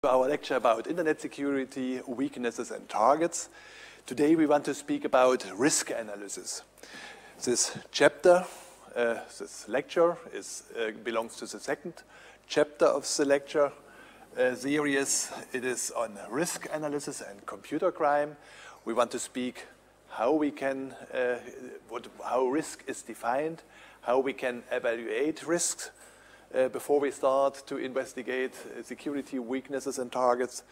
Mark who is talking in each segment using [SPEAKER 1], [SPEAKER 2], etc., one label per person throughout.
[SPEAKER 1] Our lecture about internet security, weaknesses and targets. Today we want to speak about risk analysis. This chapter, this lecture belongs to the second chapter of the lecture series. It is on risk analysis and computer crime. We want to speak how we can, how risk is defined, how we can evaluate risks, before we start to investigate security weaknesses and targets.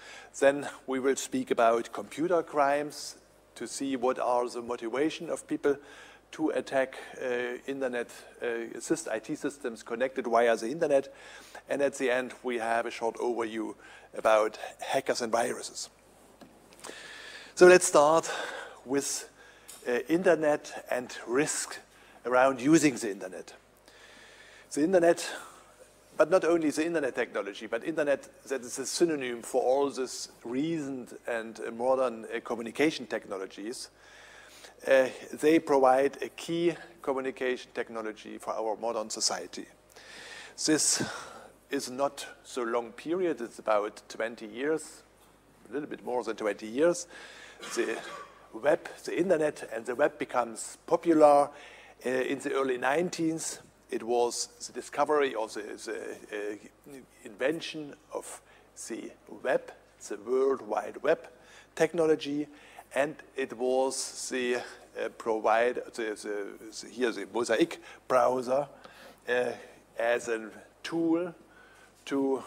[SPEAKER 1] Then we will speak about computer crimes to see what are the motivation of people to attack IT systems connected via the internet. And at the end, we have a short overview about hackers and viruses. So let's start with internet and risk around using the internet. The internet, but not only the internet technology, but internet that is a synonym for all this recent and modern communication technologies. They provide a key communication technology for our modern society. This is not so long period, it's about 20 years, a little bit more than 20 years. The web, the internet and the web becomes popular in the early 90s. It was the discovery of the invention of the web, the World Wide Web technology, and it was the the Mosaic browser as a tool to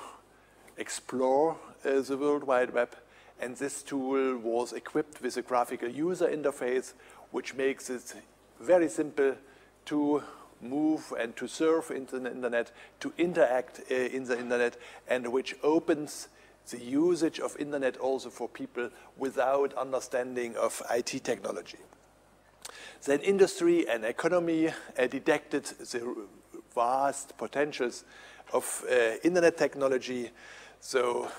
[SPEAKER 1] explore the World Wide Web. And this tool was equipped with a graphical user interface, which makes it very simple to move and to surf into the internet, to interact in the internet, and which opens the usage of internet also for people without understanding of IT technology. Then industry and economy detected the vast potentials of internet technology. So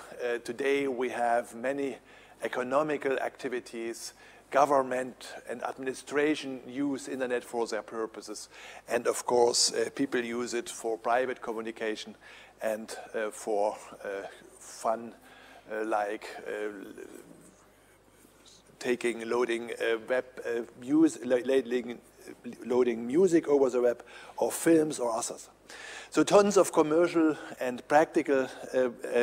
[SPEAKER 1] today we have many economical activities. Government and administration use internet for their purposes, and of course people use it for private communication and for fun, like loading music over the web, or films or others. So tons of commercial and practical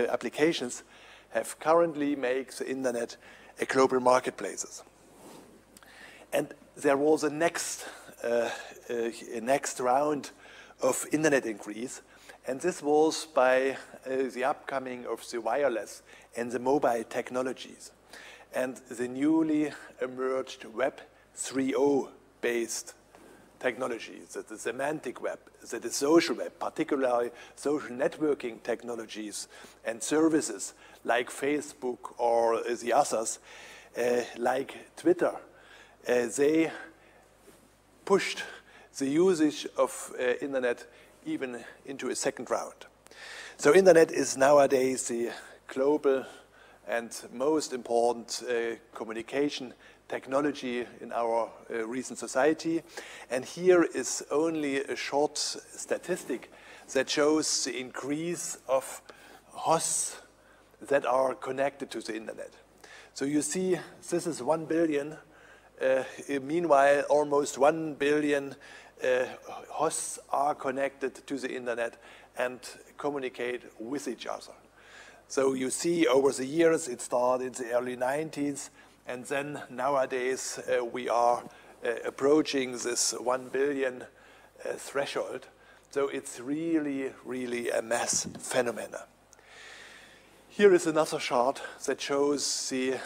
[SPEAKER 1] applications have currently made the internet a global marketplace. And there was a next round of internet increase, and this was by the upcoming of the wireless and the mobile technologies, and the newly emerged Web 3.0 based technologies, the semantic web, the social web, particularly social networking technologies and services like Facebook or the others, like Twitter. They pushed the usage of internet even into a second round. So internet is nowadays the global and most important communication technology in our recent society. And here is only a short statistic that shows the increase of hosts that are connected to the internet. So you see, this is 1 billion. Meanwhile, almost 1 billion hosts are connected to the internet and communicate with each other. So you see, over the years, it started in the early 90s, and then nowadays we are approaching this 1 billion threshold. So it's really, really a mass phenomenon. Here is another chart that shows the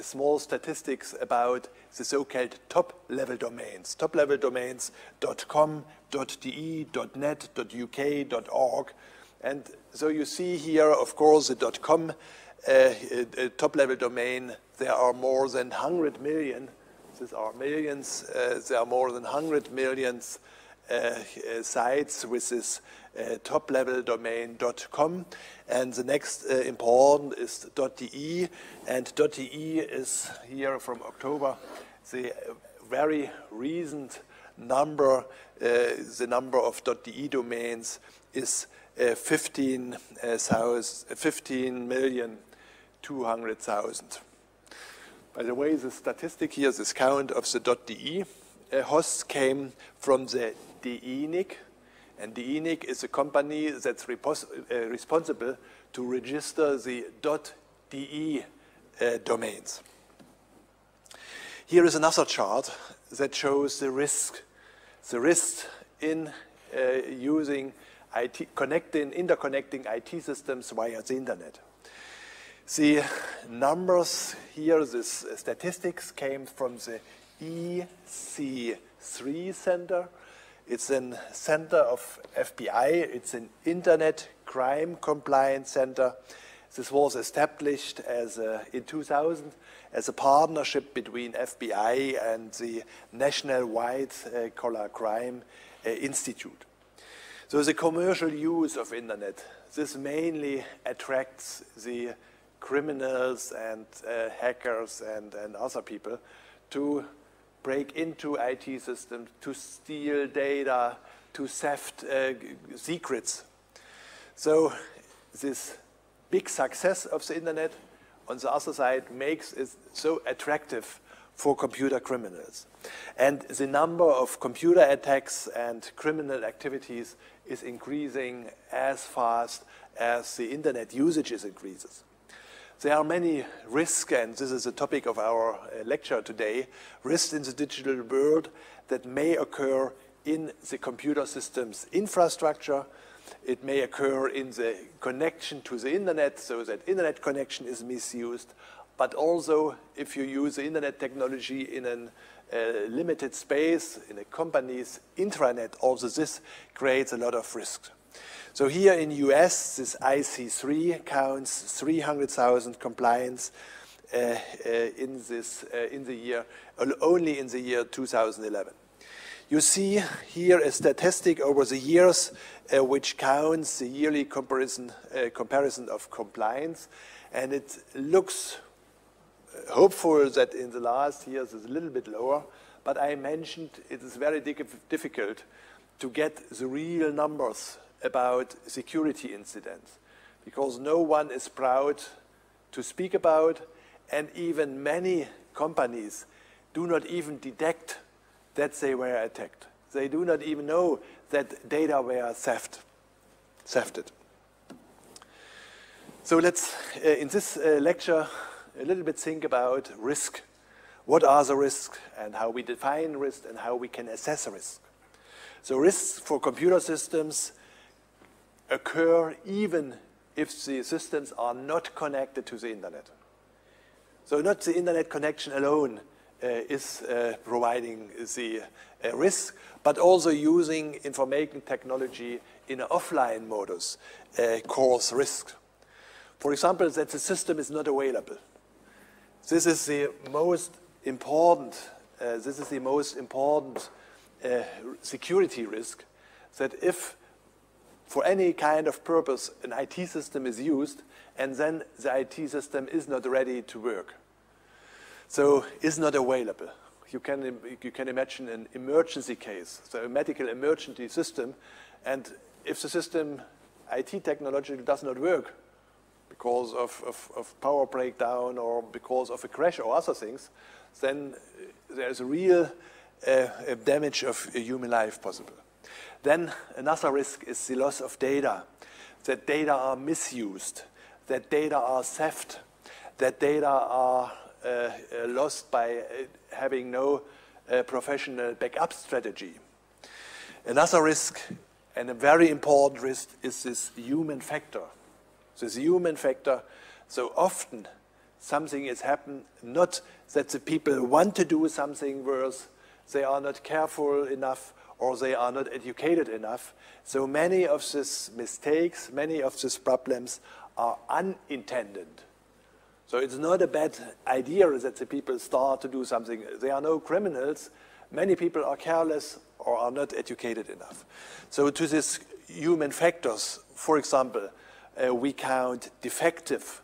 [SPEAKER 1] small statistics about the so-called top-level domains. Top-level domains .com, .de, .net, .uk, .org. And so you see here, of course, the .com top-level domain. There are more than 100 million. These are millions. There are more than 100 million sites with this top-level domain .com, and the next important is .de, and .de is here from October. The very recent number, the number of .de domains is 15,200,000. By the way, the statistic here, this count of the .de hosts came from the DENIC, and DENIC is a company that's responsible to register the .de domains. Here is another chart that shows the risk in using interconnecting IT systems via the internet. The numbers here, this statistics came from the EC3 Center. It's a center of FBI. It's an Internet Crime Compliance Center. This was established in 2000 as a partnership between FBI and the National White Collar Crime Institute. So the commercial use of internet, this mainly attracts the criminals and hackers and other people to break into IT systems, to steal data, to theft secrets. So this big success of the internet, on the other side, makes it so attractive for computer criminals. And the number of computer attacks and criminal activities is increasing as fast as the internet usage increases. There are many risks, and this is the topic of our lecture today, risks in the digital world that may occur in the computer system's infrastructure. It may occur in the connection to the internet, so that internet connection is misused, but also if you use the internet technology in a limited space, in a company's intranet, also this creates a lot of risk. So here in US, this IC3 counts 300,000 compliance only in the year 2011. You see here a statistic over the years which counts the yearly comparison of compliance, and it looks hopeful that in the last years it's a little bit lower, but I mentioned it is very difficult to get the real numbers about security incidents, because no one is proud to speak about, and even many companies do not even detect that they were attacked. They do not even know that data were thefted. So let's, in this lecture, a little bit think about risk. What are the risks, and how we define risk, and how we can assess risk. So risks for computer systems occur even if the systems are not connected to the internet. So not the internet connection alone is providing the risk, but also using information technology in an offline modus cause risk. For example, that the system is not available. This is the most important security risk, that if for any kind of purpose an IT system is used and then the IT system is not ready to work, so is not available. You can imagine an emergency case, so a medical emergency system, and if the system IT technology does not work because of power breakdown or because of a crash or other things, then there is a real damage of a human life possible. Then another risk is the loss of data, that data are misused, that data are theft, that data are lost by having no professional backup strategy. Another risk, and a very important risk, is this human factor. This human factor, so often something has happened, not that the people want to do something worse, they are not careful enough, or they are not educated enough. So many of these mistakes, many of these problems are unintended. So it's not a bad idea that the people start to do something. They are no criminals. Many people are careless or are not educated enough. So to these human factors, for example, we count defective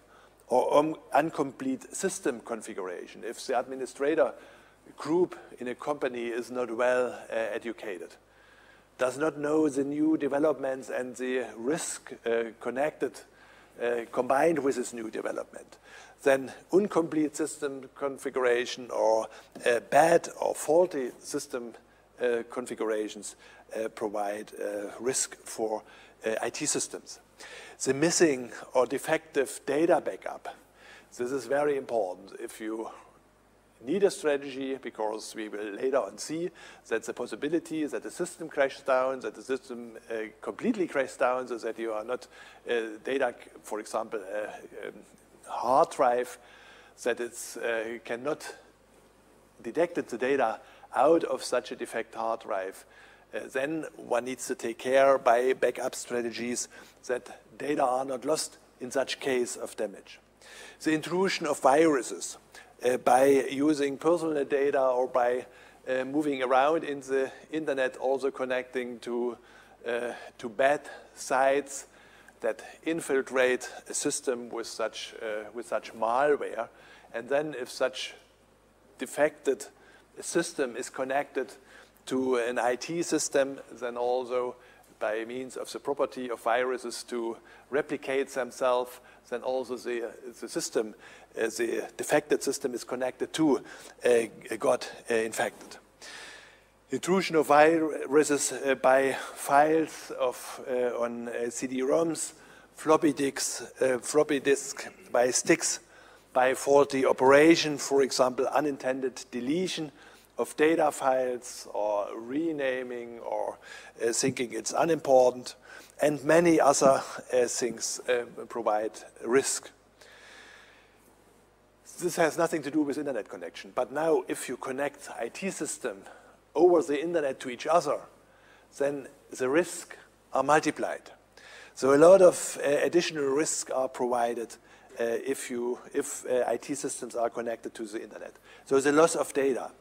[SPEAKER 1] or incomplete system configuration. If the administrator group in a company is not well educated. does not know the new developments and the risk combined with this new development, then incomplete system configuration or bad or faulty system configurations provide risk for IT systems. The missing or defective data backup. This is very important. If you need a strategy, because we will later on see that the possibility that the system crashes down, that the system completely crashes down, so that you are not data, for example, hard drive, that it cannot detect the data out of such a defect hard drive. Then one needs to take care by backup strategies that data are not lost in such case of damage. The intrusion of viruses by using personal data or by moving around in the internet, also connecting to bad sites that infiltrate a system with such malware. And then if such defected system is connected to an IT system, then also by means of the property of viruses to replicate themselves, then also the system, the defected system is connected to got infected. Intrusion of viruses by files on CD-ROMs, floppy disk, by sticks, by faulty operation, for example, unintended deletion of data files or renaming or thinking it's unimportant, and many other things provide risk. This has nothing to do with internet connection, but now if you connect IT system over the internet to each other, then the risks are multiplied. So a lot of additional risks are provided if IT systems are connected to the internet. So the loss of data,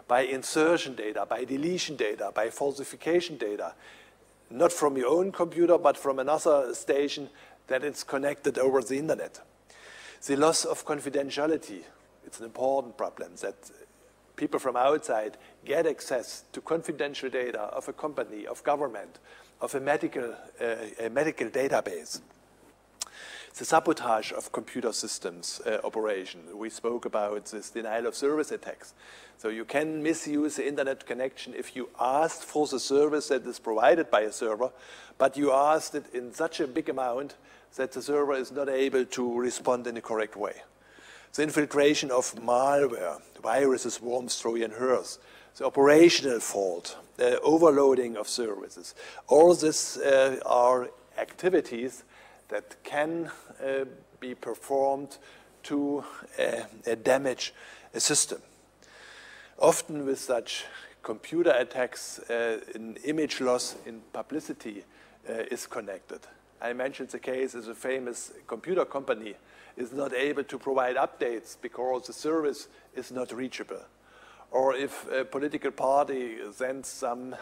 [SPEAKER 1] by insertion data, by deletion data, by falsification data, not from your own computer, but from another station that is connected over the internet. The loss of confidentiality, it's an important problem that people from outside get access to confidential data of a company, of government, of a medical database. The sabotage of computer systems operation. We spoke about this denial of service attacks. So you can misuse the internet connection if you asked for the service that is provided by a server, but you asked it in such a big amount that the server is not able to respond in the correct way. The infiltration of malware, viruses, worms, Trojan horse, the operational fault, the overloading of services. All this are activities that can be performed to damage a system. Often with such computer attacks, an image loss in publicity is connected. I mentioned the case as a famous computer company is not able to provide updates because the service is not reachable. Or if a political party sends some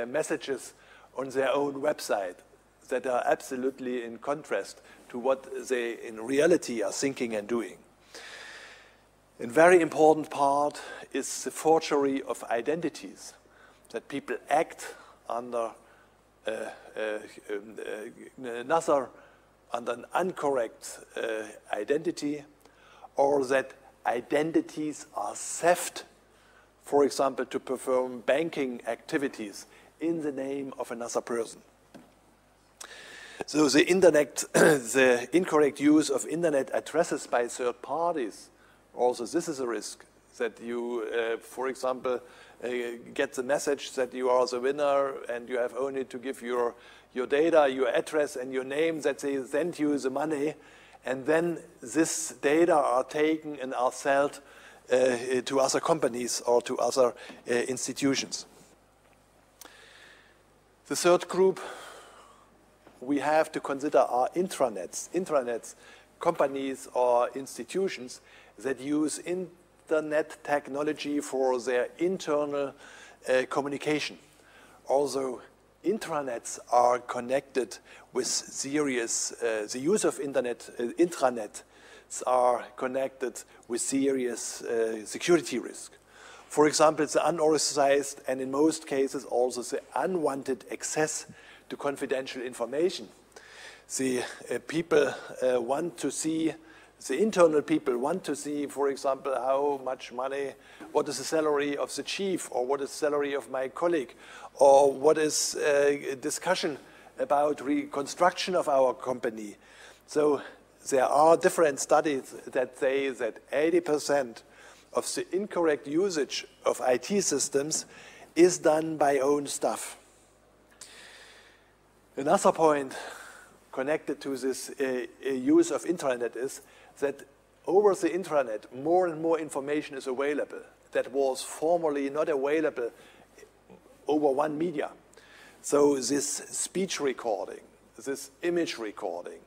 [SPEAKER 1] messages on their own website that are absolutely in contrast to what they in reality are thinking and doing. A very important part is the forgery of identities, that people act under under an incorrect identity, or that identities are theft, for example, to perform banking activities in the name of another person. So the internet, the incorrect use of internet addresses by third parties, also this is a risk, that you, for example, get the message that you are the winner and you have only to give your data, your address and your name, that they send you the money, and then this data are taken and are sold to other companies or to other institutions. The third group we have to consider are intranets, companies or institutions that use internet technology for their internal communication. Also, intranets are connected with serious, the use of intranets are connected with serious security risk. For example, the unauthorized and in most cases also the unwanted access to confidential information. The people want to see, the internal people want to see, for example, how much money, what is the salary of the chief, or what is the salary of my colleague, or what is a discussion about reconstruction of our company. So there are different studies that say that 80% of the incorrect usage of IT systems is done by own staff. Another point connected to this use of intranet is that over the intranet, more and more information is available that was formerly not available over one media. So this speech recording, this image recording,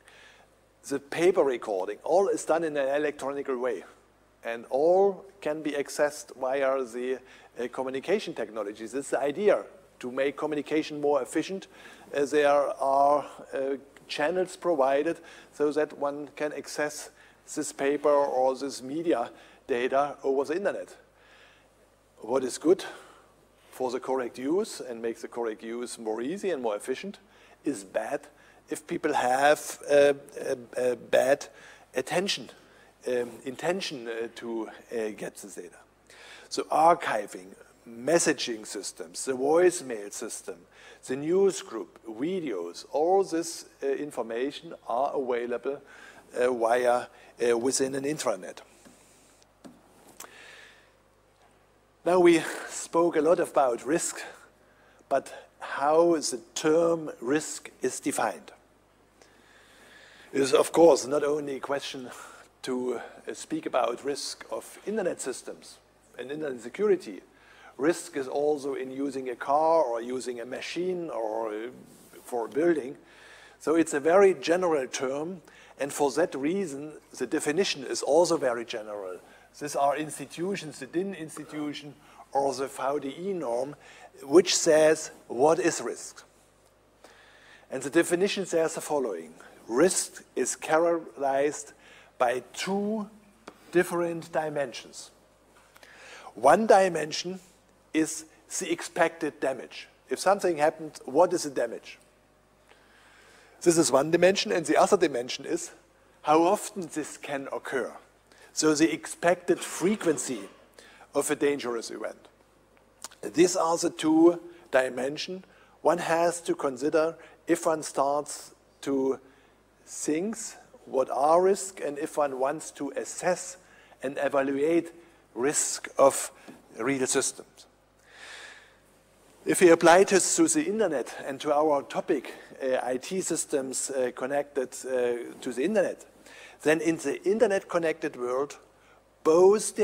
[SPEAKER 1] the paper recording, all is done in an electronic way. And all can be accessed via the communication technologies. This is the idea, to make communication more efficient. There are channels provided so that one can access this paper or this media data over the internet. What is good for the correct use and makes the correct use more easy and more efficient is bad if people have bad intention to get the data. So archiving, messaging systems, the voicemail system, the news group, videos, all this information are available within an intranet. Now we spoke a lot about risk, but how the term risk is defined. It is, of course, not only a question to speak about risk of internet systems and internet security. Risk is also in using a car or using a machine or for a building. So it's a very general term, and for that reason, the definition is also very general. These are institutions, the DIN institution or the VDI norm, which says what is risk. And the definition says the following: risk is characterized by two different dimensions. One dimension is the expected damage. If something happened, what is the damage? This is one dimension, and the other dimension is how often this can occur. So the expected frequency of a dangerous event. These are the two dimensions one has to consider if one starts to think what are risks, and if one wants to assess and evaluate risk of real systems. If we apply this to the internet and to our topic, IT systems connected to the internet, then in the internet-connected world, both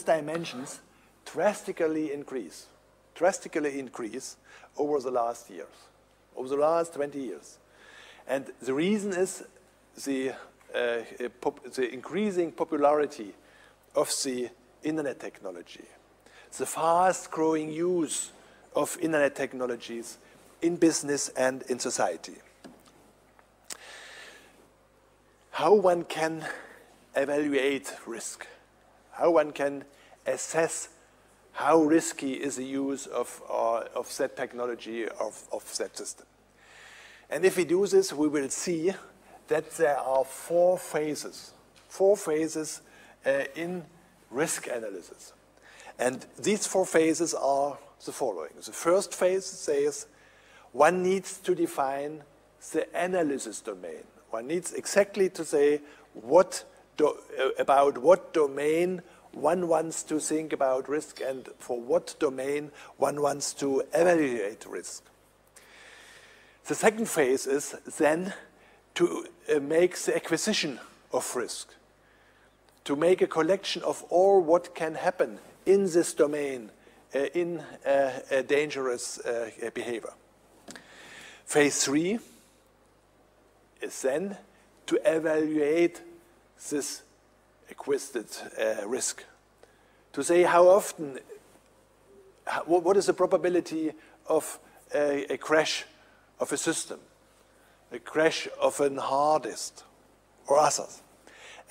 [SPEAKER 1] dimensions drastically increase over the last years, over the last 20 years. And the reason is the increasing popularity of the internet technology, the fast-growing use of internet technologies in business and in society. How one can evaluate risk, how one can assess how risky is the use of that technology, of that system. And if we do this, we will see that there are four phases in risk analysis. And these four phases are the following. The first phase says one needs to define the analysis domain. One needs exactly to say about what domain one wants to think about risk and for what domain one wants to evaluate risk. The second phase is then to make the acquisition of risk, to make a collection of all what can happen in this domain in a dangerous behavior. Phase 3 is then to evaluate this acquisited risk, to say how often, what is the probability of a crash of a system, a crash of a hard disk or others.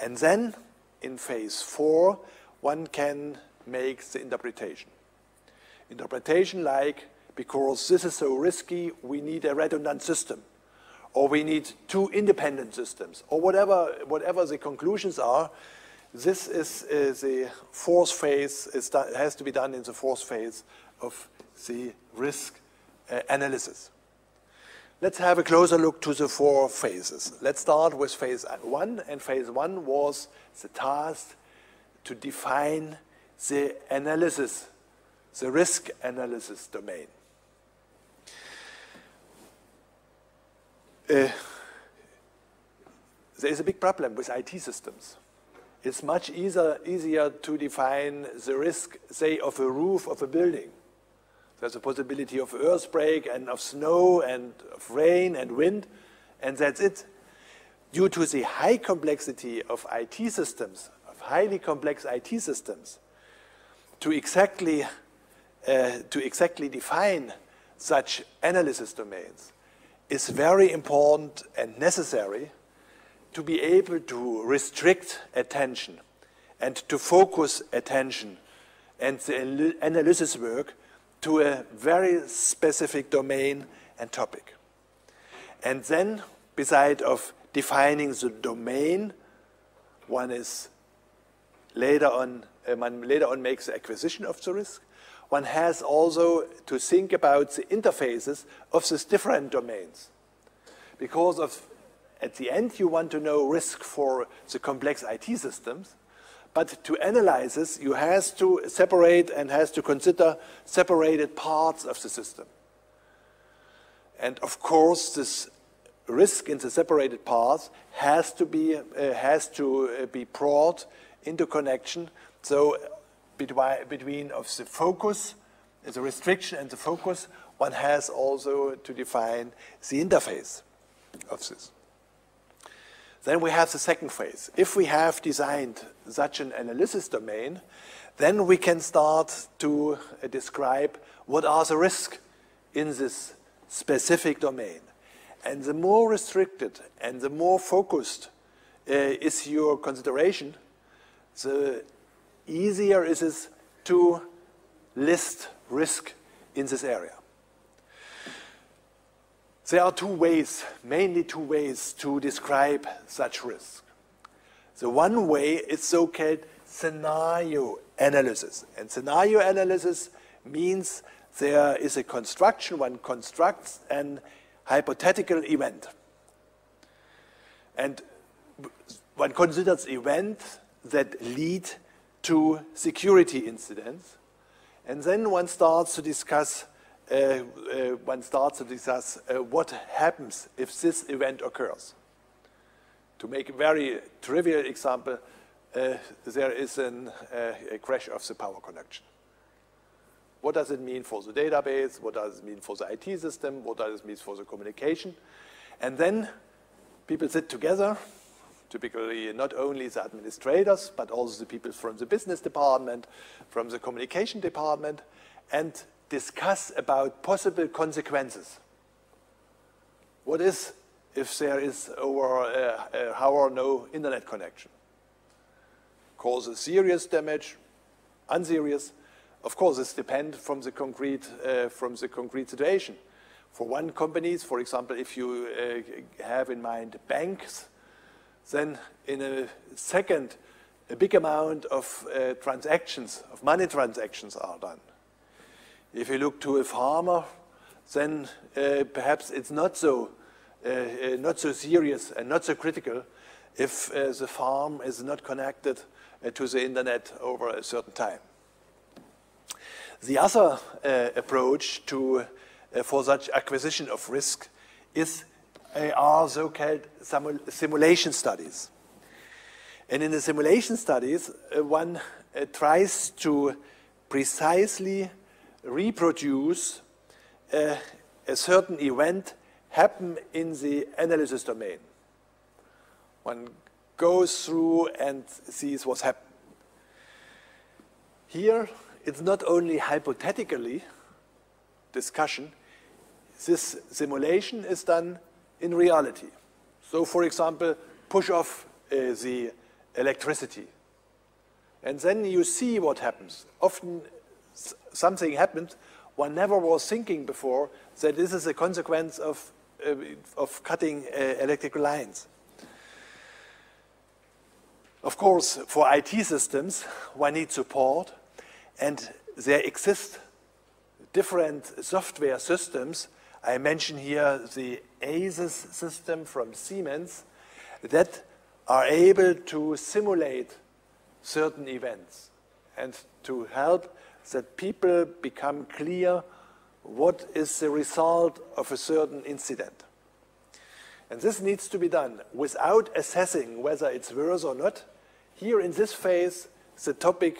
[SPEAKER 1] And then in phase 4, one can makes the interpretation. Interpretation like, because this is so risky, we need a redundant system, or we need two independent systems, or whatever the conclusions are. This is the fourth phase, has to be done in the fourth phase of the risk analysis. Let's have a closer look to the four phases. Let's start with phase 1, and phase 1 was the task to define the analysis, the risk analysis domain. There is a big problem with IT systems. It's much easier to define the risk, say, of a roof of a building. There's a possibility of earthquake and of snow and of rain and wind, and that's it. Due to the high complexity of IT systems, of highly complex IT systems, to exactly define such analysis domains is very important and necessary to be able to restrict attention and to focus attention and the analysis work to a very specific domain and topic. And then, beside of defining the domain, one later on makes the acquisition of the risk. One has also to think about the interfaces of these different domains. Because at the end, you want to know risk for the complex IT systems, but to analyze this, you have to separate and has to consider separated parts of the system. And of course, this risk in the separated parts has to be brought into connection. So between of the focus, the restriction and the focus, one has also to define the interface of this. Then we have the second phase. If we have designed such an analysis domain, then we can start to describe what are the risks in this specific domain. And the more restricted and the more focused is your consideration, the easier it is to list risk in this area. There are mainly two ways to describe such risk. The one way is so-called scenario analysis. And scenario analysis means there is a construction, one constructs an hypothetical event. And one considers events that lead to security incidents. And then one starts to discuss what happens if this event occurs. To make a very trivial example, there is a crash of the power connection. What does it mean for the database? What does it mean for the IT system? What does it mean for the communication? And then people sit together, typically not only the administrators, but also the people from the business department, from the communication department, and discuss about possible consequences. What is if there is over an hour no internet connection? Causes serious damage, unserious? Of course, this depends from the concrete situation. For one company, for example, if you have in mind banks, then in a second, a big amount of transactions, of money transactions are done. If you look to a farmer, then perhaps it's not so serious and not so critical if the farm is not connected to the internet over a certain time. The other approach for such acquisition of risk are so-called simulation studies. And in the simulation studies, one tries to precisely reproduce a certain event happen in the analysis domain. One goes through and sees what's happened. Here, it's not only hypothetically discussion, this simulation is done in reality. So, for example, push off the electricity. And then you see what happens. Often something happened one never was thinking before, that this is a consequence of cutting electrical lines. Of course, for IT systems, one needs support, and there exist different software systems. I mention here the ASIS system from Siemens that are able to simulate certain events and to help that people become clear what is the result of a certain incident. And this needs to be done without assessing whether it's worse or not. Here in this phase, the topic,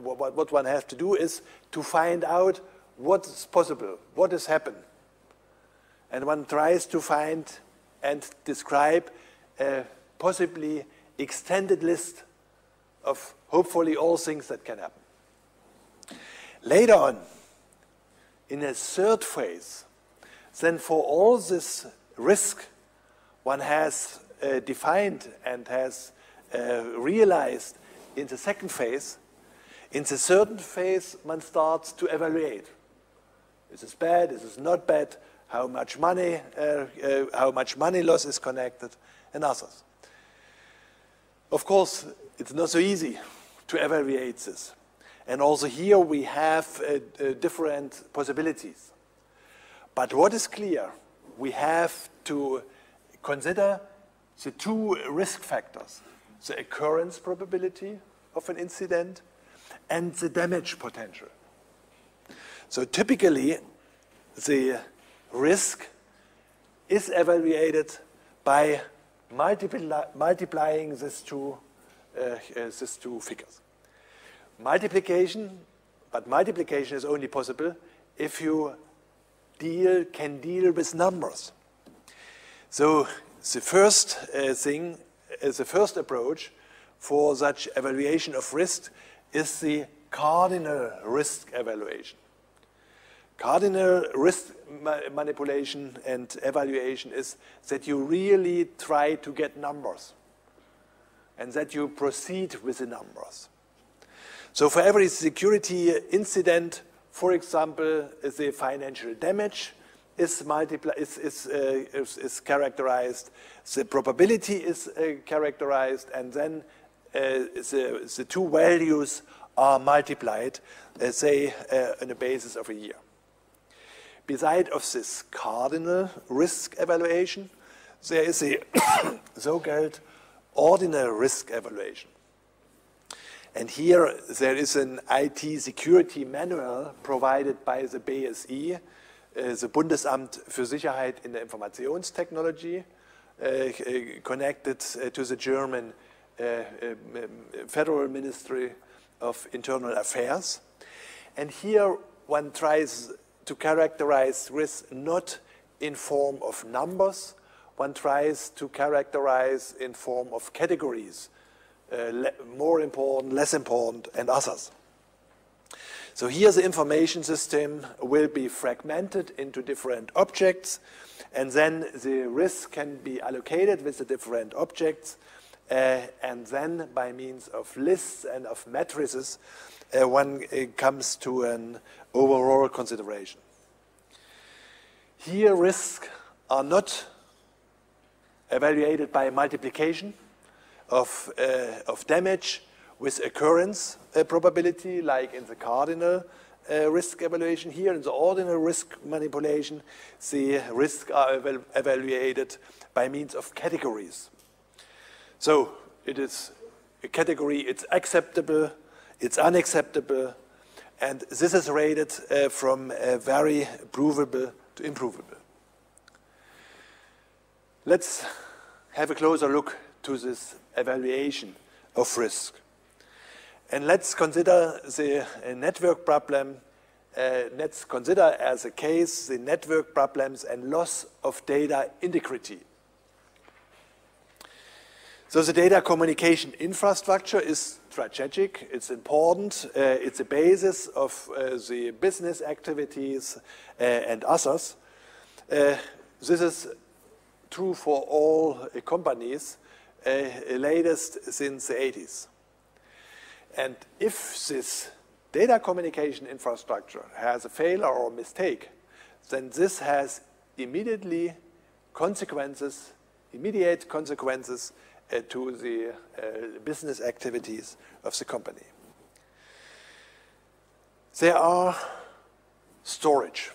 [SPEAKER 1] what one has to do is to find out what's possible, what has happened. And one tries to find and describe a possibly extended list of hopefully all things that can happen. Later on, in a third phase, then for all this risk one has defined and has realized in the second phase, in the third phase one starts to evaluate. Is this bad? Is this not bad? How much money loss is connected, and others. Of course, it's not so easy to evaluate this. And also here we have different possibilities. But what is clear, we have to consider the two risk factors, the occurrence probability of an incident and the damage potential. So typically, the risk is evaluated by multiplying these two figures. Multiplication, but multiplication is only possible if you can deal with numbers. So the first thing, the first approach for such evaluation of risk is the cardinal risk evaluation. Cardinal risk manipulation and evaluation is that you really try to get numbers and that you proceed with the numbers. So for every security incident, for example, the financial damage is characterized, the probability is characterized, and then the two values are multiplied, say, on a basis of a year. Beside of this cardinal risk evaluation, there is a so-called ordinal risk evaluation. And here there is an IT security manual provided by the BSI, the Bundesamt für Sicherheit in der Informationstechnologie, connected to the German Federal Ministry of Internal Affairs. And here one tries to characterize risk not in form of numbers, one tries to characterize in form of categories, more important, less important, and others. So here the information system will be fragmented into different objects, and then the risk can be allocated with the different objects, and then by means of lists and of matrices, one comes to an overall consideration. Here risks are not evaluated by multiplication of damage with occurrence probability, like in the cardinal risk evaluation. Here in the ordinal risk manipulation, the risks are evaluated by means of categories. So it is a category, it's acceptable, it's unacceptable, and this is rated from very provable to improvable. Let's have a closer look to this evaluation of risk. And let's consider the network problem. Let's consider as a case the network problems and loss of data integrity. So the data communication infrastructure is strategic, it's important, it's a basis of the business activities and others. This is true for all companies, latest since the 80s. And if this data communication infrastructure has a failure or a mistake, then this has immediate consequences to the business activities of the company. There are storage.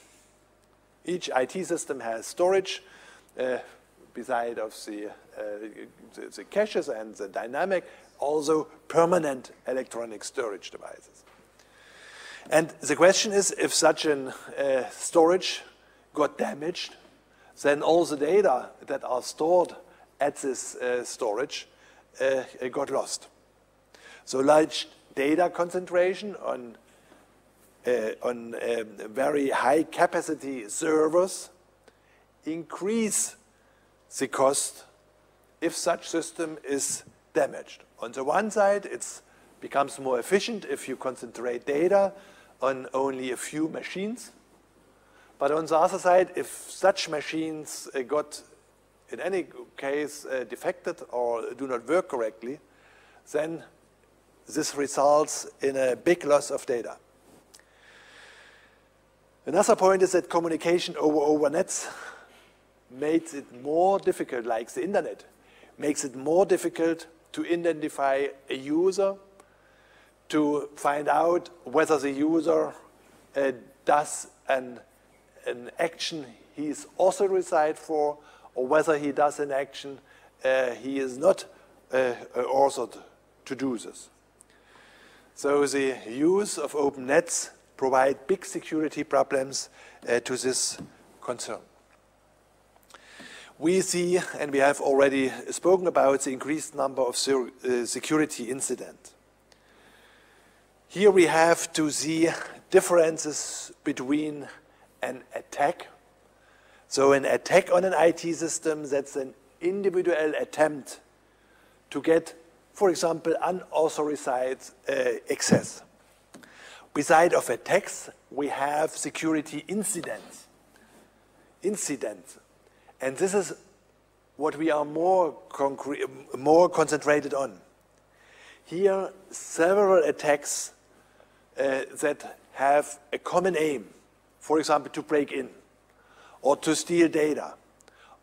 [SPEAKER 1] Each IT system has storage beside of the caches and the dynamic, also permanent electronic storage devices. And the question is, if such an storage got damaged, then all the data that are stored at this storage got lost. So large data concentration on very high capacity servers increase the cost if such system is damaged. On the one side, it becomes more efficient if you concentrate data on only a few machines. But on the other side, if such machines got, in any case, defected or do not work correctly, then this results in a big loss of data. Another point is that communication over nets makes it more difficult, like the internet, makes it more difficult to identify a user, to find out whether the user does an action he is authorized for, or whether he does an action he is not authorized to do this. So the use of open nets provide big security problems to this concern. We see, and we have already spoken about, the increased number of security incidents. Here we have to see differences between an attack. So an attack on an IT system, that's an individual attempt to get, for example, unauthorized access. Beside of attacks, we have security incidents. And this is what we are more concentrated on. Here, several attacks that have a common aim, for example, to break in, or to steal data,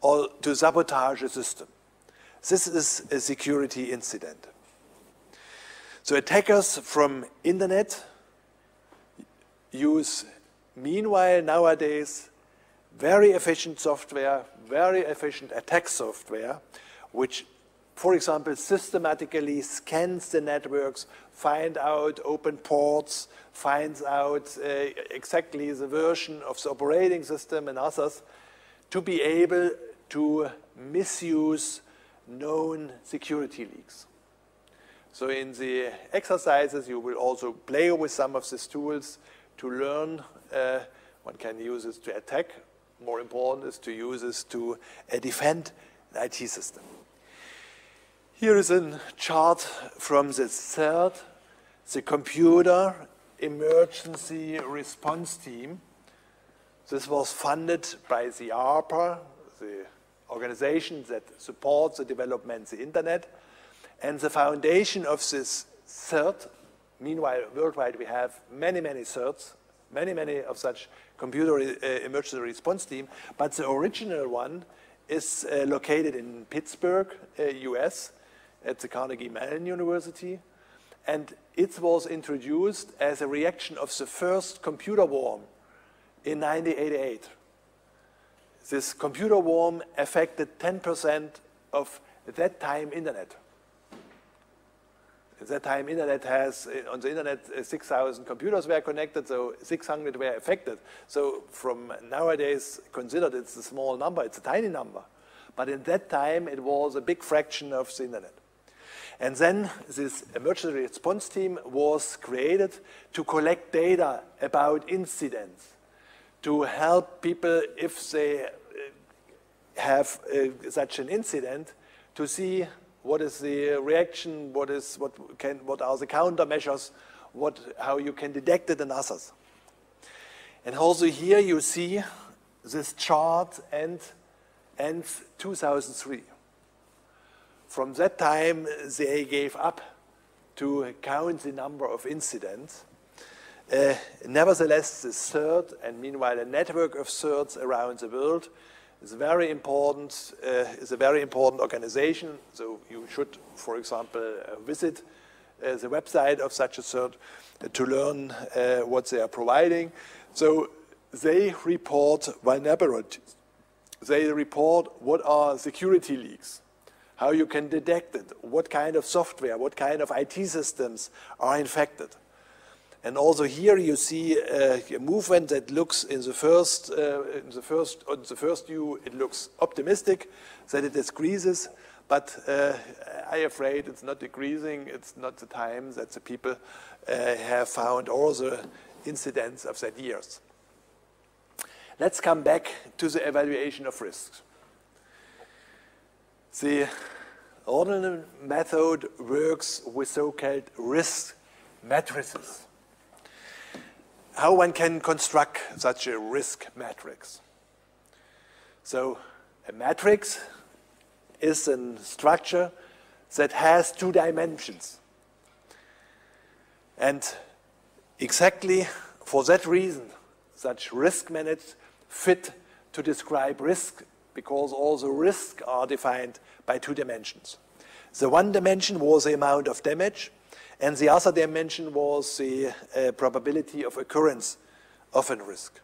[SPEAKER 1] or to sabotage a system. This is a security incident. So attackers from internet use, meanwhile, nowadays, very efficient software, very efficient attack software, which, for example, systematically scans the networks, finds out open ports, finds out exactly the version of the operating system and others, to be able to misuse known security leaks. So in the exercises, you will also play with some of these tools to learn. One can use this to attack. More important is to use this to defend an IT system. Here is a chart from the CERT, the Computer Emergency Response Team. This was funded by the ARPA, the organization that supports the development of the internet. And the foundation of this CERT, meanwhile, worldwide we have many CERTs, many of such computer emergency response team, but the original one is located in Pittsburgh, US, at the Carnegie Mellon University, and it was introduced as a reaction of the first computer worm in 1988. This computer worm affected 10% of that time internet. At that time, internet has, on the internet, 6,000 computers were connected, so 600 were affected. So from nowadays, considered it's a small number, it's a tiny number. But in that time, it was a big fraction of the internet. And then this emergency response team was created to collect data about incidents, to help people, if they have such an incident, to see what is the reaction, what are the countermeasures, how you can detect it and others. And also here you see this chart ends 2003. From that time, they gave up to count the number of incidents. Nevertheless, the CERT, and meanwhile a network of CERTs around the world, is very important. Is a very important organization. So you should, for example, visit the website of such a CERT to learn what they are providing. So they report vulnerabilities. They report what are security leaks, how you can detect it, what kind of software, what kind of IT systems are infected. And also here you see a movement that looks on the first view, it looks optimistic that it decreases, but I'm afraid it's not decreasing. It's not the time that the people have found all the incidents of that years. Let's come back to the evaluation of risks. The ordinary method works with so-called risk matrices. How one can construct such a risk matrix? So a matrix is a structure that has two dimensions. And exactly for that reason, such risk matrices fit to describe risk, because all the risks are defined by two dimensions. The one dimension was the amount of damage, and the other dimension was the probability of occurrence of a risk.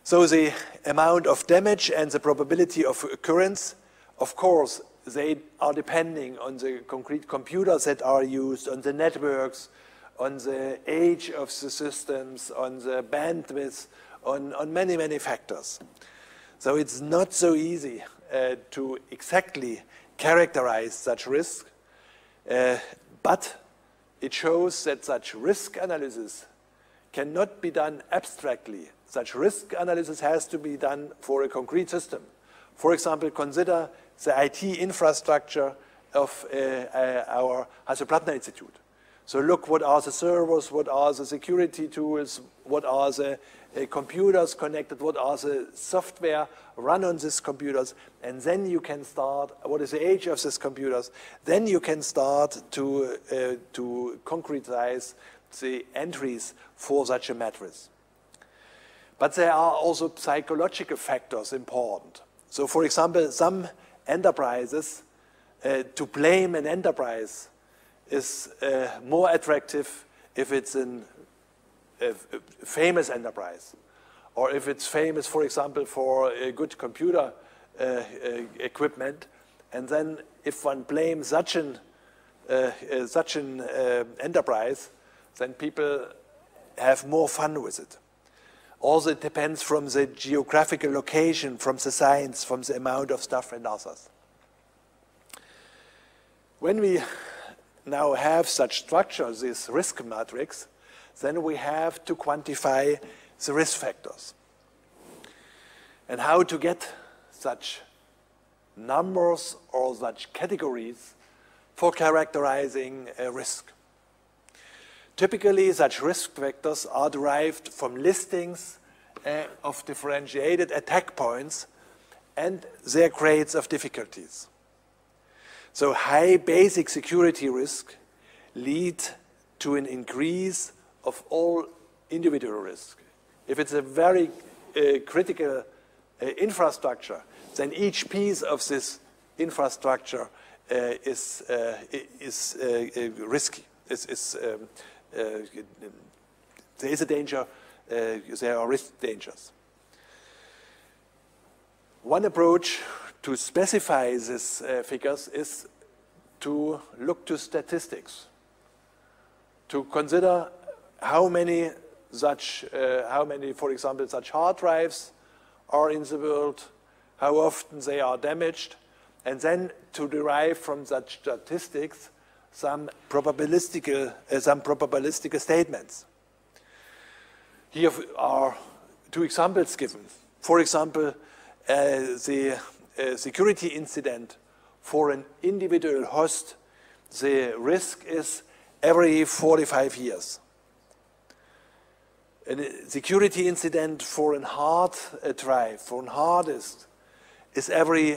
[SPEAKER 1] So the amount of damage and the probability of occurrence, of course, they are depending on the concrete computers that are used, on the networks, on the age of the systems, on the bandwidth, on many, many factors. So it's not so easy to exactly characterize such risk, but it shows that such risk analysis cannot be done abstractly. Such risk analysis has to be done for a concrete system. For example, consider the IT infrastructure of our Hasso-Plattner-Institut. So look, what are the servers, what are the security tools, what are the computers connected, what are the software run on these computers, and then you can start, what is the age of these computers, then you can start to concretize the entries for such a matrix. But there are also psychological factors important. So for example, some enterprises, to blame an enterprise is more attractive if it's a famous enterprise, or if it's famous, for example, for a good computer equipment. And then if one blames such an enterprise, then people have more fun with it. Also, it depends from the geographical location, from the science, from the amount of stuff and others. When we now have such structure, this risk matrix, then we have to quantify the risk factors. And how to get such numbers or such categories for characterizing a risk. Typically, such risk factors are derived from listings of differentiated attack points and their grades of difficulties. So high basic security risk lead to an increase of all individual risk. If it's a very critical infrastructure, then each piece of this infrastructure is risky. There is a danger, there are risk dangers. One approach to specify these figures is to look to statistics, to consider how many, for example, such hard drives are in the world, how often they are damaged, and then to derive from such statistics some probabilistic statements. Here are two examples given. For example, the security incident for an individual host, the risk is every 45 years. A security incident for a hard drive, for a hard disk, is every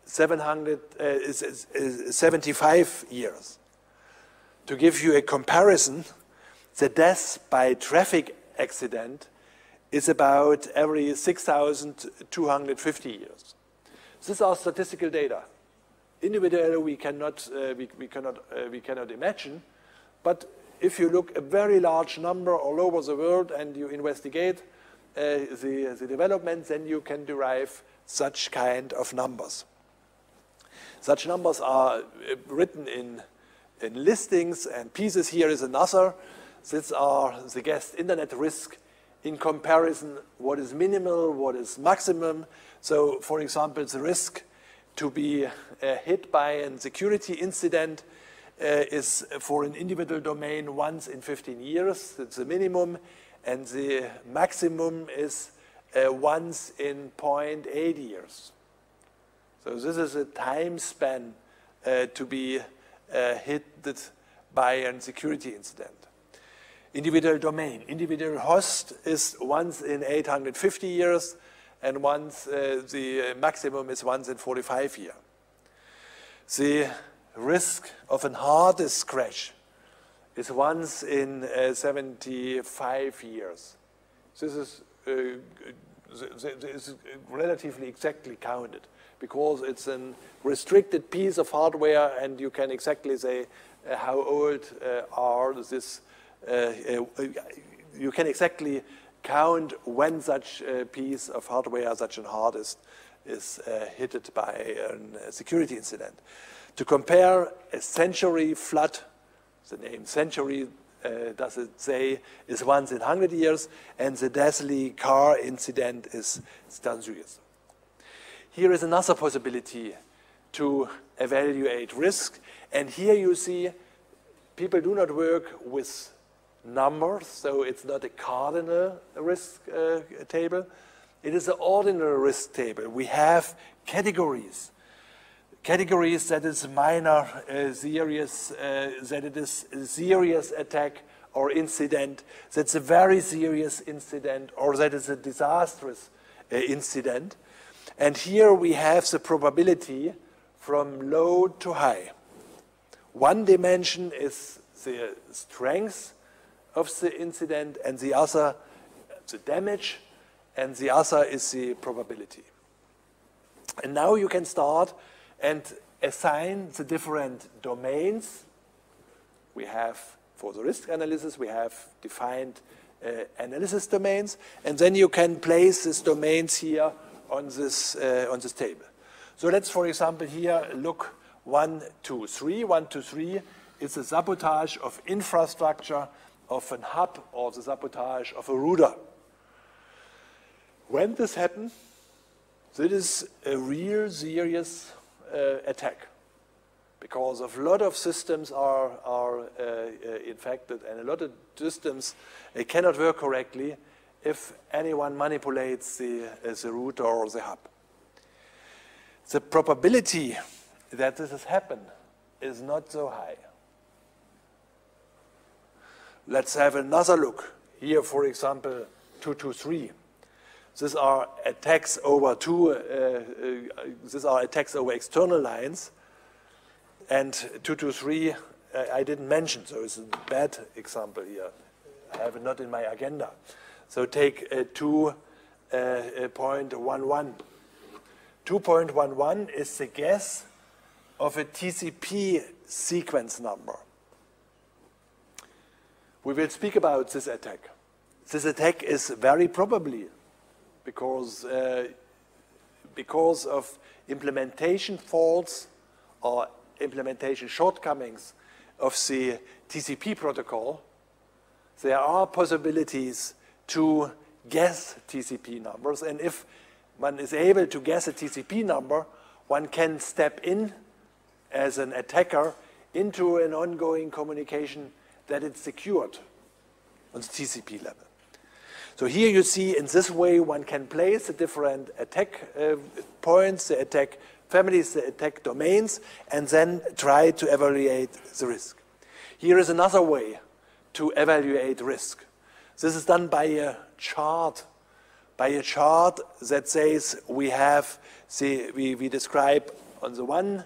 [SPEAKER 1] 75 years. to give you a comparison, the death by traffic accident is about every 6,250 years. These are statistical data. Individually, we cannot imagine, but if you look a very large number all over the world and you investigate the development, then you can derive such kind of numbers. Such numbers are written in listings and pieces. Here is another. These are the guessed internet risk in comparison, what is minimal, what is maximum. So, for example, the risk to be hit by a security incident is for an individual domain once in 15 years. That's the minimum. And the maximum is once in 0.8 years. So this is a time span to be hit by a security incident. Individual domain. Individual host is once in 850 years, and once the maximum is once in 45 years. The risk of a hard disk crash is once in 75 years. This is relatively exactly counted because it's a restricted piece of hardware, and you can exactly say how old are this. You can exactly count when such a piece of hardware, such a hard disk, is hit by a security incident. To compare a century flood, the name century does it say is once in 100 years, and the deadly car incident is 1,000 years. Here is another possibility to evaluate risk, and here you see people do not work with numbers, so it's not a cardinal risk table. It is an ordinal risk table. We have categories. Categories that is minor, serious, that it is a serious attack or incident, that's a very serious incident, or that is a disastrous incident. And here we have the probability from low to high. One dimension is the strength of the incident, and the other, the damage, and the other is the probability. And now you can start and assign the different domains. We have, for the risk analysis, we have defined analysis domains, and then you can place these domains here on this table. So let's, for example, here look 1, 2, 3. 1, 2, 3 is the sabotage of infrastructure of a hub or the sabotage of a router. When this happens, this is a real serious attack, because a lot of systems are infected, and a lot of systems cannot work correctly if anyone manipulates the router or the hub. The probability that this has happened is not so high. Let's have another look. Here, for example, 223. These are attacks over these are attacks over external lines, and 223 I didn't mention, so it's a bad example here. I have it not in my agenda. So take 2.11. 2.11 is the guess of a TCP sequence number. We will speak about this attack. This attack is very probably because of implementation faults or implementation shortcomings of the TCP protocol. There are possibilities to guess TCP numbers, and if one is able to guess a TCP number, one can step in as an attacker into an ongoing communication that is secured on the TCP level. So here you see, in this way, one can place the different attack points, the attack families, the attack domains, and then try to evaluate the risk. Here is another way to evaluate risk. This is done by a chart that says we describe on the one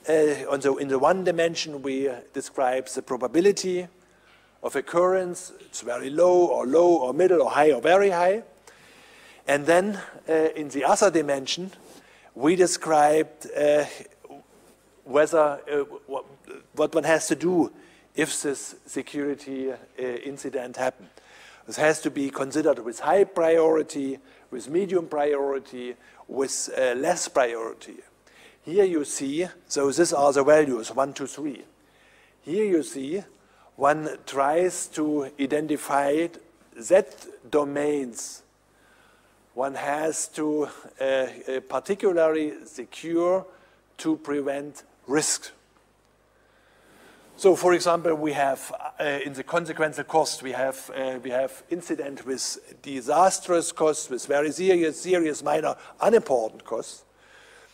[SPEAKER 1] in the one dimension, we describe the probability of occurrence. It's very low or middle or high or very high. And then in the other dimension, we described whether what one has to do if this security incident happened. This has to be considered with high priority, with medium priority, with less priority. Here you see, so these are the values, 1, 2, 3. Here you see one tries to identify that domains one has to particularly secure to prevent risk. So, for example, we have in the consequential cost, we have incident with disastrous costs, with very serious, minor, unimportant costs.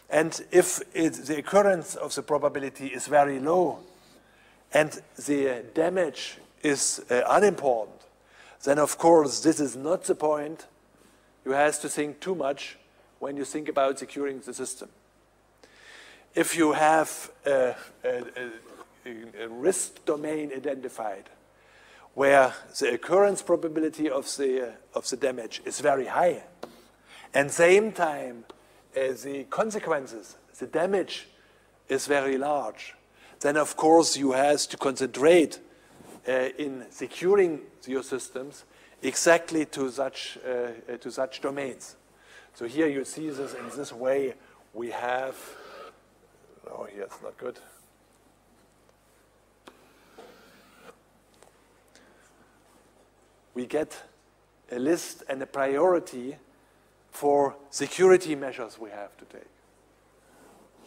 [SPEAKER 1] And if the occurrence of the probability is very low and the damage is unimportant, then of course this is not the point. You have to think too much when you think about securing the system. If you have a risk domain identified where the occurrence probability of the damage is very high, and same time the consequences, the damage is very large, then of course you have to concentrate in securing your systems exactly to such domains. So here you see this in this way. We have, oh, here it's not good. We get a list and a priority for security measures we have to take.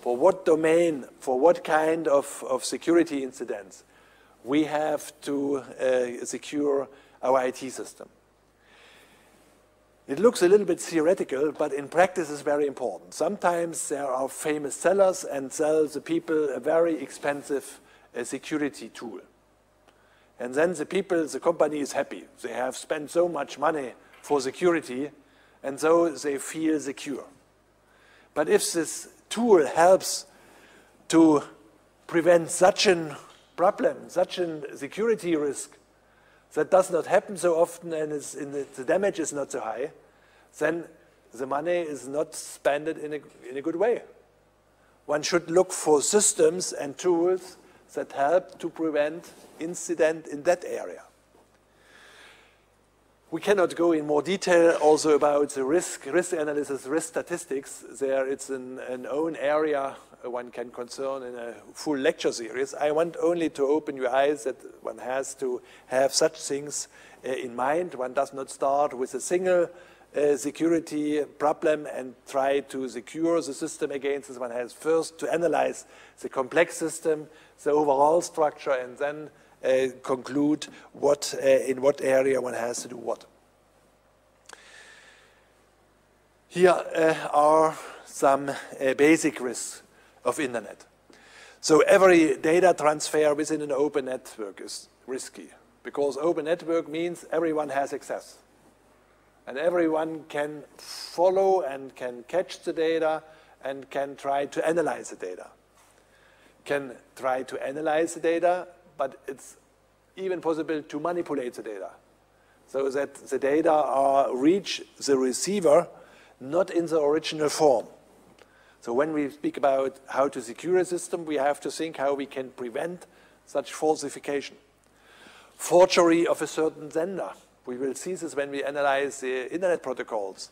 [SPEAKER 1] For what domain, for what kind of security incidents we have to secure our IT system. It looks a little bit theoretical, but in practice it's very important. Sometimes there are famous sellers and sell the people a very expensive security tool. And then the people, the company is happy. They have spent so much money for security, and so they feel secure. But if this tool helps to prevent such a problem, such a security risk, that does not happen so often and the damage is not so high, then the money is not spent in a good way. One should look for systems and tools that help to prevent incident in that area. We cannot go in more detail also about the risk analysis, risk statistics. There it's an own area one can concern in a full lecture series. I want only to open your eyes that one has to have such things in mind. One does not start with a single security problem and try to secure the system against this. One has first to analyze the complex system, the overall structure, and then conclude in what area one has to do what. Here are some basic risks of internet. So every data transfer within an open network is risky, because open network means everyone has access. And everyone can follow and can catch the data and can try to analyze the data. Can try to analyze the data, but it's even possible to manipulate the data so that the data reach the receiver not in the original form. So when we speak about how to secure a system, we have to think how we can prevent such falsification. Forgery of a certain sender. We will see this when we analyze the internet protocols.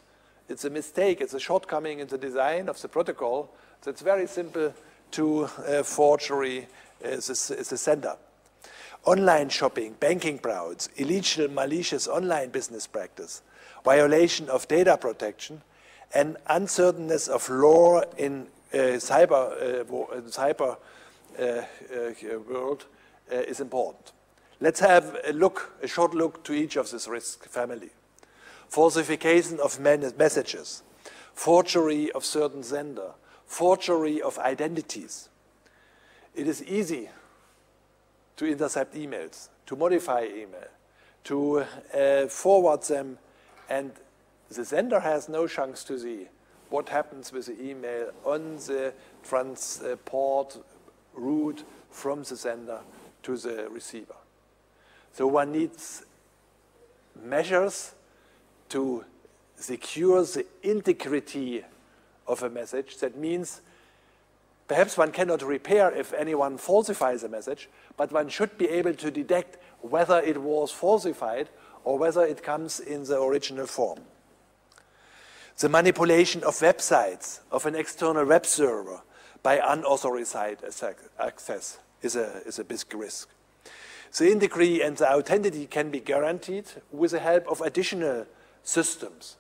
[SPEAKER 1] It's a mistake, it's a shortcoming in the design of the protocol. So it's very simple to forgery the sender. Online shopping, banking frauds, illegal, malicious online business practice, violation of data protection, and uncertainness of law in cyber world is important. Let's have a short look to each of this risk family. Falsification of messages, forgery of certain sender, forgery of identities. It is easy to intercept emails, to modify email, to forward them, and the sender has no chance to see what happens with the email on the transport route from the sender to the receiver. So one needs measures to secure the integrity of a message. That means perhaps one cannot repair if anyone falsifies a message, but one should be able to detect whether it was falsified or whether it comes in the original form. The manipulation of websites, of an external web server by unauthorized access is a big risk. The integrity and the authenticity can be guaranteed with the help of additional systems.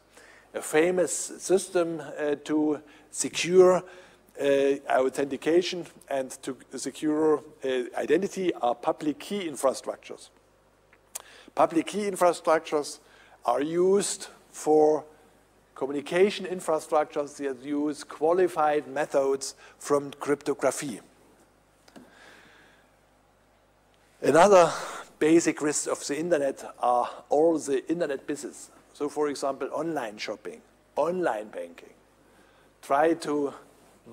[SPEAKER 1] A famous system to secure authentication and to secure identity are public key infrastructures. Public key infrastructures are used for communication infrastructures that use qualified methods from cryptography. Another basic risk of the internet are all the internet business. So for example, online shopping, online banking. Try to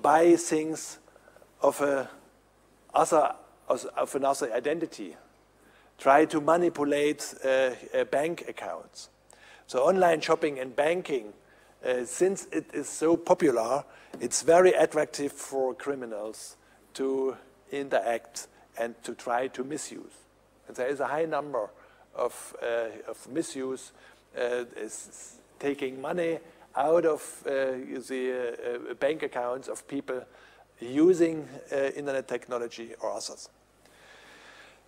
[SPEAKER 1] buy things of another identity. Try to manipulate bank accounts. So online shopping and banking, since it is so popular, it's very attractive for criminals to interact and to try to misuse. And there is a high number of misuse, is taking money out of the bank accounts of people using internet technology or others.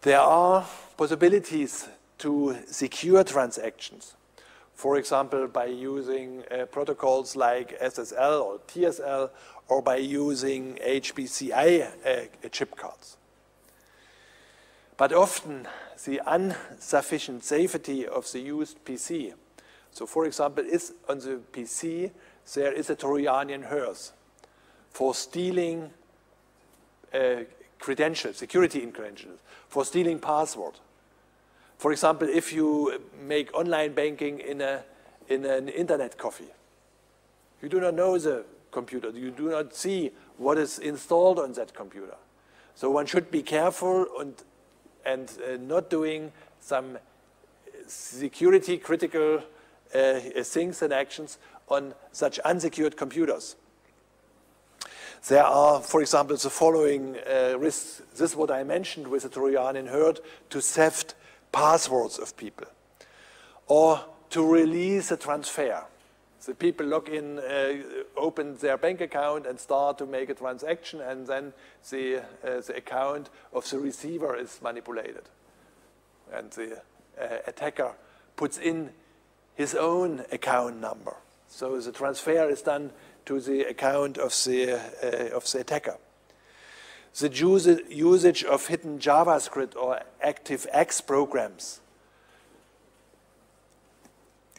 [SPEAKER 1] There are possibilities to secure transactions, for example, by using protocols like SSL or TSL, or by using HBCI chip cards. But often, the insufficient safety of the used PC. So, for example, on the PC, there is a Trojan horse for stealing credentials, security credentials, for stealing password. For example, if you make online banking in an internet cafe, you do not know the computer, you do not see what is installed on that computer. So one should be careful and not doing some security critical things and actions on such unsecured computers. There are, for example, the following risks. This is what I mentioned with the Trojan horse, to theft passwords of people, or to release a transfer. The people log in, open their bank account and start to make a transaction, and then the account of the receiver is manipulated. And the attacker puts in his own account number. So the transfer is done to the account of the attacker. The usage of hidden JavaScript or ActiveX programs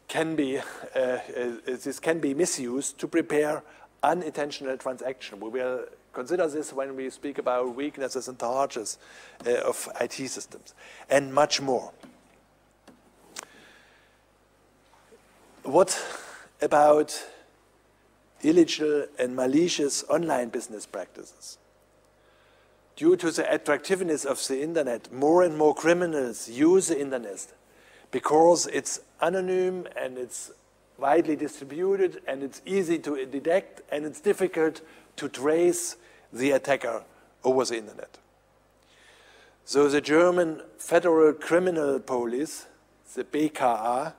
[SPEAKER 1] can be, this can be misused to prepare unintentional transaction. We will consider this when we speak about weaknesses and charges of IT systems, and much more. What about illegal and malicious online business practices? Due to the attractiveness of the internet, more and more criminals use the internet because it's anonymous and it's widely distributed and it's easy to detect and it's difficult to trace the attacker over the internet. So the German Federal Criminal Police, the BKA,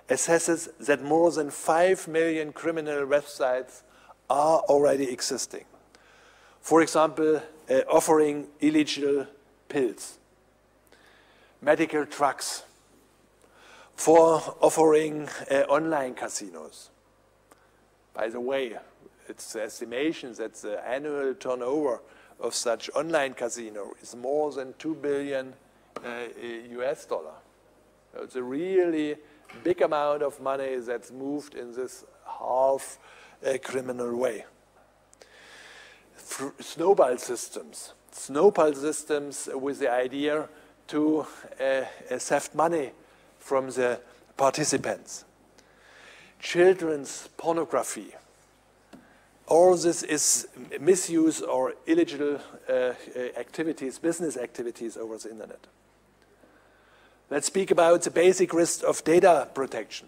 [SPEAKER 1] assesses that more than 5 million criminal websites are already existing. For example, offering illegal pills, medical drugs, for offering online casinos. By the way, it's the estimation that the annual turnover of such online casino is more than $2 billion US. So it's a really big amount of money that's moved in this half criminal way. Snowball systems with the idea to theft money from the participants. Children's pornography all this is misuse or illegal activities, business activities over the internet. Let's speak about the basic risk of data protection.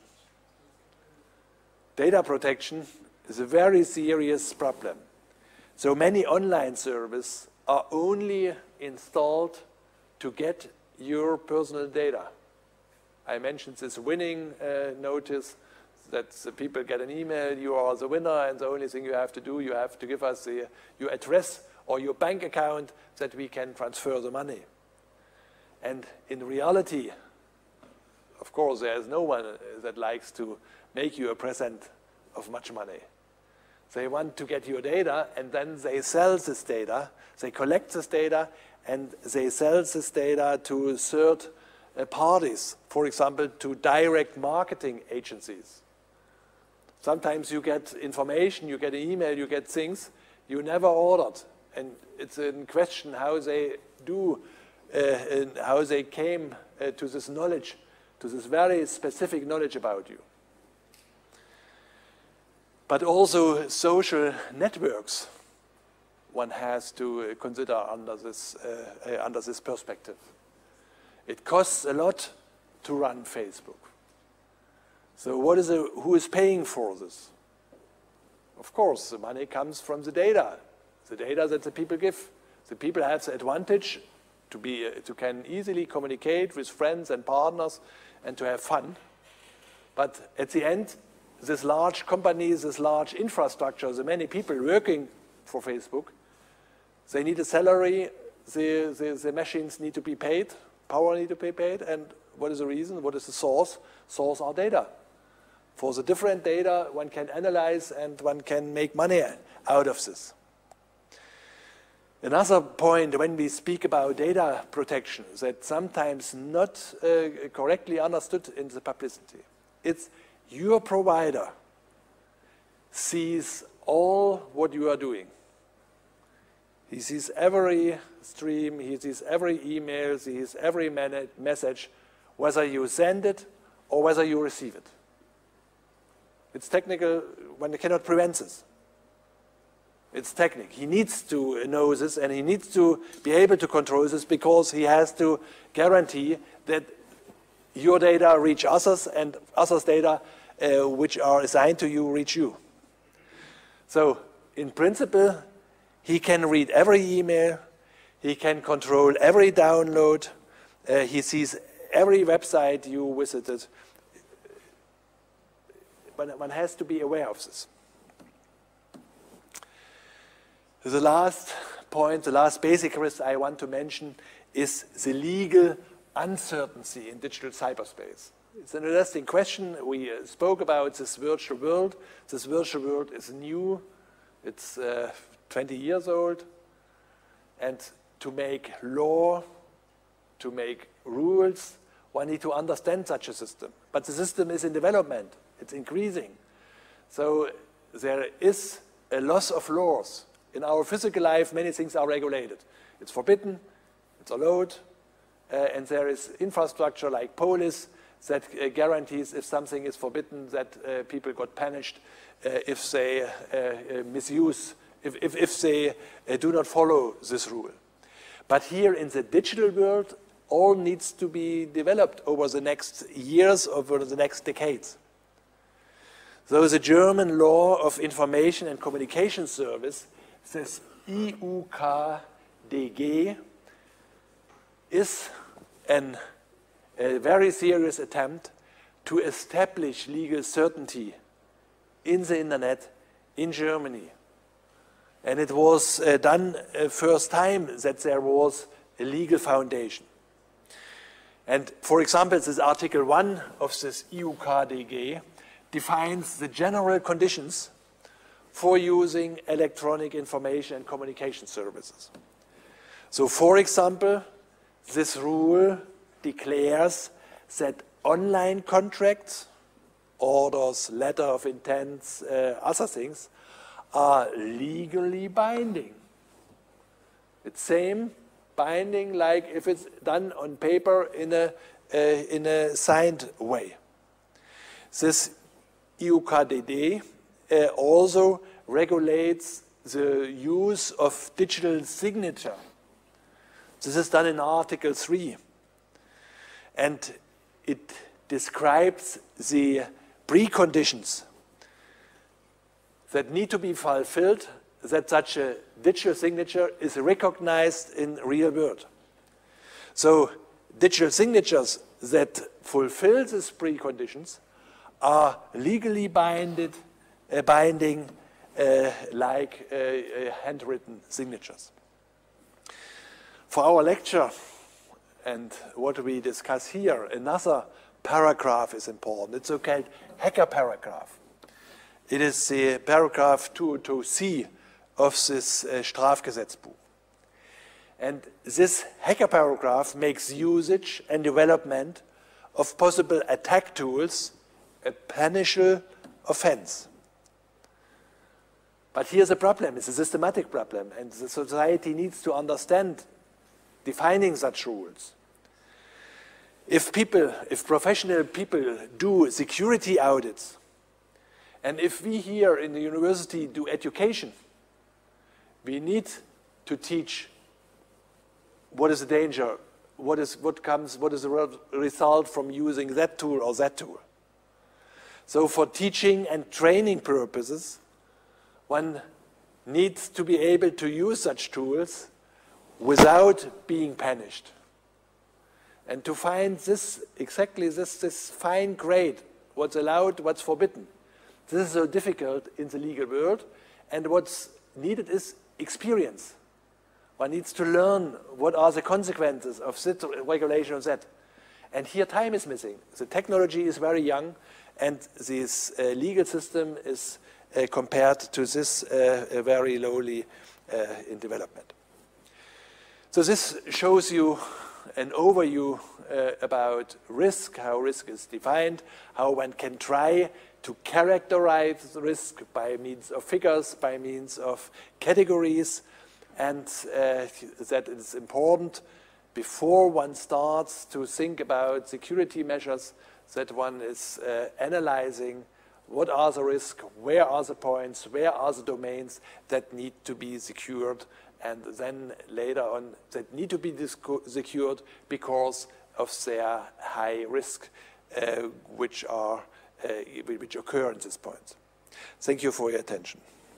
[SPEAKER 1] Data protection is a very serious problem. So many online services are only installed to get your personal data. I mentioned this winning notice, that the people get an email, you are the winner, and the only thing you have to do, you have to give us your address or your bank account that we can transfer the money. And in reality, of course, there is no one that likes to make you a present of much money. They want to get your data, and then they sell this data. They collect this data, and they sell this data to third parties, for example, to direct marketing agencies. Sometimes you get information, you get an email, you get things you never ordered. And it's in question how they do, and how they came to this knowledge, to this very specific knowledge about you. But also social networks one has to consider under this perspective. It costs a lot to run Facebook. So who is paying for this? Of course, the money comes from the data that the people give. The people have the advantage to can easily communicate with friends and partners and to have fun. But at the end, this large companies, this large infrastructure, the many people working for Facebook, they need a salary, the machines need to be paid, power need to be paid, and what is the reason? What is the source? Source are data. For the different data, one can analyze and one can make money out of this. Another point when we speak about data protection that sometimes not correctly understood in the publicity, it's your provider sees all what you are doing. He sees every stream, he sees every email, he sees every message, whether you send it or whether you receive it. It's technical, one cannot prevent this. It's technical. He needs to know this and he needs to be able to control this because he has to guarantee that your data reach others and others' data which are assigned to you reach you. So in principle, he can read every email, he can control every download, he sees every website you visited. But one has to be aware of this. The last point, the last basic risk I want to mention is the legal uncertainty in digital cyberspace. It's an interesting question. We spoke about this virtual world. This virtual world is new. It's 20 years old. And to make law, to make rules, one needs to understand such a system. But the system is in development. It's increasing. So there is a loss of laws. In our physical life, many things are regulated. It's forbidden, it's allowed, and there is infrastructure like police that guarantees if something is forbidden that people got punished if they misuse, if they do not follow this rule. But here in the digital world, all needs to be developed over the next years, over the next decades. So the German law of information and communication service, this EUKDG, is a very serious attempt to establish legal certainty in the internet in Germany. And it was done first time that there was a legal foundation. And for example, this Article 1 of this EUKDG defines the general conditions for using electronic information and communication services. So for example, this rule declares that online contracts, orders, letter of intents, other things, are legally binding. It's same binding like if it's done on paper in a signed way. This EUKDG also regulates the use of digital signature. This is done in Article 3. And it describes the preconditions that need to be fulfilled that such a digital signature is recognized in real world. So digital signatures that fulfill these preconditions are legally binding like handwritten signatures. For our lecture and what we discuss here, another paragraph is important. It's called hacker paragraph. It is the paragraph 202c of this Strafgesetzbuch. And this hacker paragraph makes usage and development of possible attack tools a punishable offense. But here's a problem. It's a systematic problem, and the society needs to understand defining such rules. If professional people do security audits, and if we here in the university do education, we need to teach what is the danger, what is the result from using that tool or that tool. So for teaching and training purposes, one needs to be able to use such tools without being punished. And to find this, exactly this fine grade, what's allowed, what's forbidden. This is so difficult in the legal world, and what's needed is experience. One needs to learn what are the consequences of this regulation of that. And here time is missing. The technology is very young, and this legal system is compared to this very lowly in development. So this shows you an overview about risk, how risk is defined, how one can try to characterize the risk by means of figures, by means of categories, and that it is important before one starts to think about security measures that one is analyzing what are the risks, where are the points, where are the domains that need to be secured, and then later on that need to be secured because of their high risk which occur at this point. Thank you for your attention.